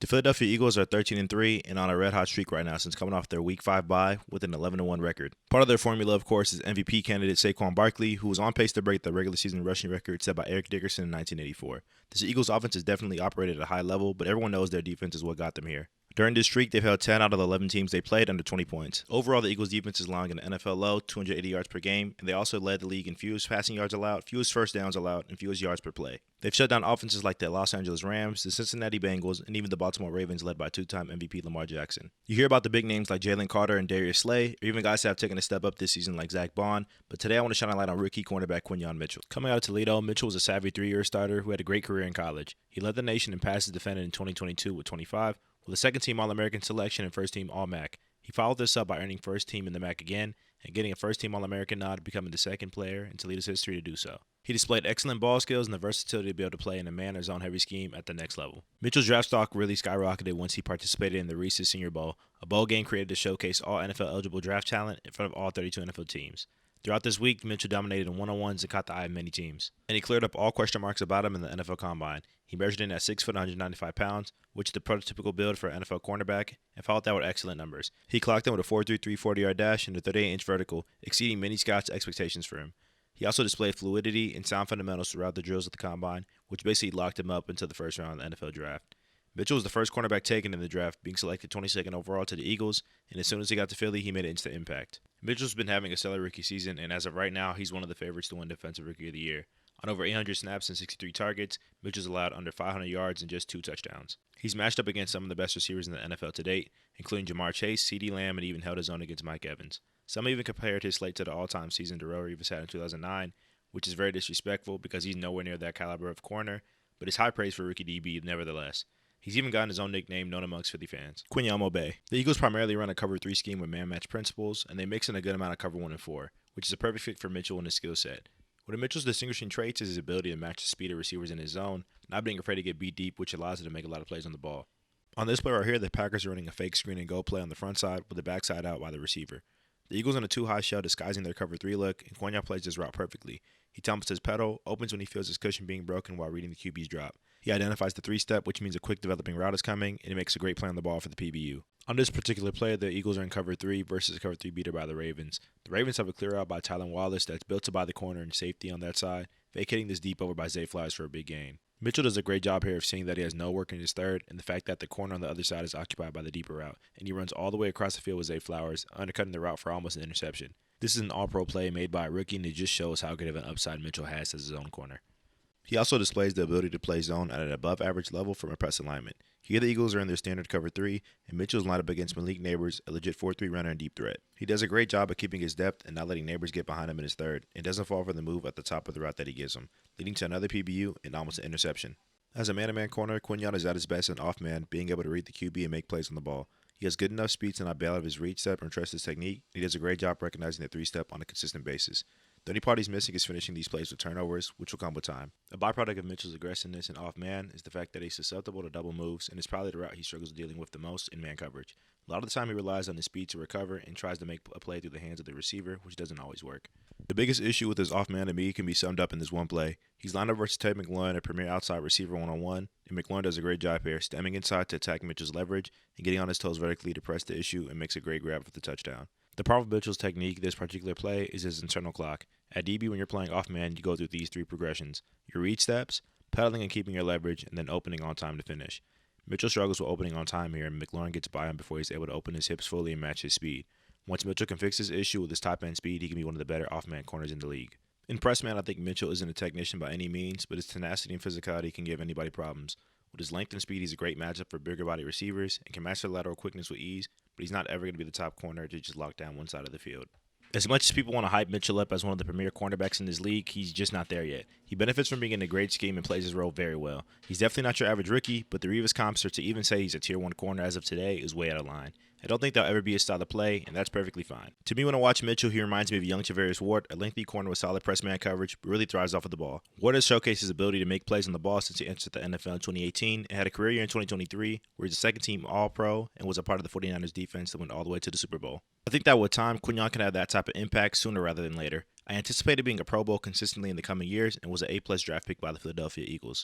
Philadelphia Eagles are 13-3 and on a red-hot streak right now since coming off their Week 5 bye with an 11-1 record. Part of their formula, of course, is MVP candidate Saquon Barkley, who was on pace to break the regular season rushing record set by Eric Dickerson in 1984. This Eagles offense has definitely operated at a high level, but everyone knows their defense is what got them here. During this streak, they've held 10 out of the 11 teams they played under 20 points. Overall, the Eagles' defense is allowing an NFL low, 280 yards per game, and they also led the league in fewest passing yards allowed, fewest first downs allowed, and fewest yards per play. They've shut down offenses like the Los Angeles Rams, the Cincinnati Bengals, and even the Baltimore Ravens led by two-time MVP Lamar Jackson. You hear about the big names like Jalen Carter and Darius Slay, or even guys that have taken a step up this season like Zach Bond, but today I want to shine a light on rookie cornerback Quinyon Mitchell. Coming out of Toledo, Mitchell was a savvy three-year starter who had a great career in college. He led the nation in passes defended in 2022 with 25, with a second-team All-American selection and first-team All-MAC. He followed this up by earning first-team in the MAC again and getting a first-team All-American nod, becoming the second player in Toledo's history to do so. He displayed excellent ball skills and the versatility to be able to play in a man or zone-heavy scheme at the next level. Mitchell's draft stock really skyrocketed once he participated in the Reese's Senior Bowl, a bowl game created to showcase all NFL-eligible draft talent in front of all 32 NFL teams. Throughout this week, Mitchell dominated in one-on-ones and caught the eye of many teams. And he cleared up all question marks about him in the NFL Combine. He measured in at 6 foot 195 pounds, which is the prototypical build for an NFL cornerback, and followed that with excellent numbers. He clocked in with a 4.33 40-yard dash and a 38-inch vertical, exceeding many scouts' expectations for him. He also displayed fluidity and sound fundamentals throughout the drills at the Combine, which basically locked him up into the first round of the NFL Draft. Mitchell was the first cornerback taken in the draft, being selected 22nd overall to the Eagles, and as soon as he got to Philly, he made an instant impact. Mitchell's been having a stellar rookie season, and as of right now, he's one of the favorites to win Defensive Rookie of the Year. On over 800 snaps and 63 targets, Mitchell's allowed under 500 yards and just 2 touchdowns. He's matched up against some of the best receivers in the NFL to date, including Jamar Chase, CeeDee Lamb, and even held his own against Mike Evans. Some even compared his slate to the all-time season Darrelle Revis had in 2009, which is very disrespectful because he's nowhere near that caliber of corner, but it's high praise for rookie DB nevertheless. He's even gotten his own nickname known amongst Philly fans, Quinyonamo. The Eagles primarily run a cover 3 scheme with man-match principles, and they mix in a good amount of cover 1 and 4, which is a perfect fit for Mitchell and his skill set. One of Mitchell's distinguishing traits is his ability to match the speed of receivers in his zone, not being afraid to get beat deep, which allows him to make a lot of plays on the ball. On this play right here, the Packers are running a fake screen and go play on the front side with the backside out by the receiver. The Eagles in a 2-high shell disguising their cover 3 look, and Quinyon plays this route perfectly. He tumbles his pedal, opens when he feels his cushion being broken while reading the QB's drop. He identifies the 3-step, which means a quick developing route is coming, and he makes a great play on the ball for the PBU. On this particular play, the Eagles are in cover 3 versus a cover 3 beater by the Ravens. The Ravens have a clear out by Tylan Wallace that's built to buy the corner and safety on that side, vacating this deep over by Zay Flowers for a big gain. Mitchell does a great job here of seeing that he has no work in his third, and the fact that the corner on the other side is occupied by the deeper route, and he runs all the way across the field with Zay Flowers, undercutting the route for almost an interception. This is an all-pro play made by a rookie, and it just shows how good of an upside Mitchell has as his own corner. He also displays the ability to play zone at an above-average level from a press alignment. Here the Eagles are in their standard cover 3, and Mitchell's lined up against Malik Neighbors, a legit 4-3 runner and deep threat. He does a great job of keeping his depth and not letting Neighbors get behind him in his third, and doesn't fall for the move at the top of the route that he gives him, leading to another PBU and almost an interception. As a man-to-man corner, Quinyon is at his best in off-man, being able to read the QB and make plays on the ball. He has good enough speed to not bail out of his reach step and trust his technique. He does a great job recognizing the 3-step on a consistent basis. The only part he's missing is finishing these plays with turnovers, which will come with time. A byproduct of Mitchell's aggressiveness and off-man is the fact that he's susceptible to double moves, and it's probably the route he struggles dealing with the most in man coverage. A lot of the time he relies on his speed to recover and tries to make a play through the hands of the receiver, which doesn't always work. The biggest issue with his off-man to me can be summed up in this one play. He's lined up versus Ted McLaurin, a premier outside receiver one-on-one, and McLaurin does a great job here, stemming inside to attack Mitchell's leverage and getting on his toes vertically to press the issue and makes a great grab for the touchdown. The problem with Mitchell's technique this particular play is his internal clock. At DB, when you're playing off-man, you go through these 3 progressions: your read steps, pedaling and keeping your leverage, and then opening on time to finish. Mitchell struggles with opening on time here, and McLaurin gets by him before he's able to open his hips fully and match his speed. Once Mitchell can fix his issue with his top-end speed, he can be one of the better off-man corners in the league. In press man, I think Mitchell isn't a technician by any means, but his tenacity and physicality can give anybody problems. With his length and speed, he's a great matchup for bigger body receivers and can master lateral quickness with ease, but he's not ever going to be the top corner to just lock down one side of the field. As much as people want to hype Mitchell up as one of the premier cornerbacks in this league, he's just not there yet. He benefits from being in a great scheme and plays his role very well. He's definitely not your average rookie, but the Revis comps, or to even say he's a tier 1 corner as of today, is way out of line. I don't think that'll ever be his style of play, and that's perfectly fine. To me, when I watch Mitchell, he reminds me of young Charvarius Ward, a lengthy corner with solid press man coverage, but really thrives off of the ball. Ward has showcased his ability to make plays on the ball since he entered the NFL in 2018 and had a career year in 2023 where he's a second-team All-Pro and was a part of the 49ers defense that went all the way to the Super Bowl. I think that with time, Quinyon can have that type of impact sooner rather than later. I anticipated being a Pro Bowl consistently in the coming years and was an A+ draft pick by the Philadelphia Eagles.